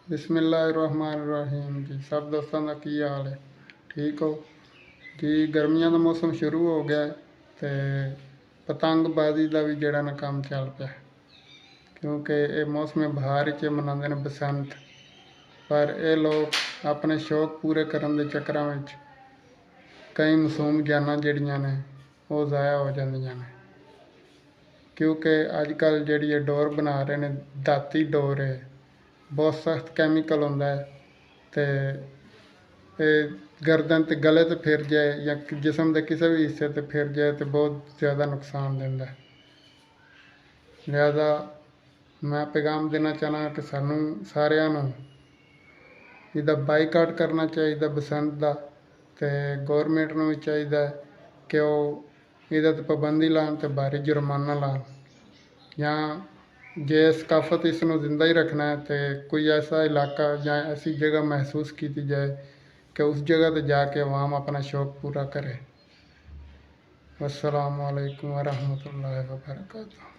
बिस्मिल्लाहिर्रहमानिर्रहीम जी। सब दोस्तों का की हाल है? ठीक हो जी। गर्मियों का मौसम शुरू हो गया है तो पतंगबाजी का भी जड़ा ना काम चल पाया, क्योंकि ये मौसम बहार च मनाते हैं बसंत। पर ये लोग अपने शौक पूरे करने के चक्कर में कई मासूम जाना जड़ियाँ ने वो ज़ाया हो जांदियां ने, क्योंकि अजकल जी डोर बना रहे हैं दाती डोर है, बहुत सख्त कैमिकल होंदा है ते गर्दन ते गले ते फिर जाए या जिसम के किसी भी हिस्से ते फिर जाए तो बहुत ज़्यादा नुकसान देंदा है। लिहाजा मैं पैगाम देना चाहना कि सानू सारिਆਂ ਨੂੰ ਇਹਦਾ ਬਾਈਕਾਟ करना चाहिए बसंत का, तो गौरमेंट ਨੂੰ भी चाहिए कि वो ਇਹਦੇ ਤੇ पाबंदी लान तो भारी जुर्माना लान, या जे सकाफत इसनों जिंदा ही रखना है तो कोई ऐसा इलाका या ऐसी जगह महसूस की जाए कि उस जगह पर जाके अवाम अपना शौक़ पूरा करे। अस्सलामु अलैकुम वरहमतुल्लाहि वबरकातुहू।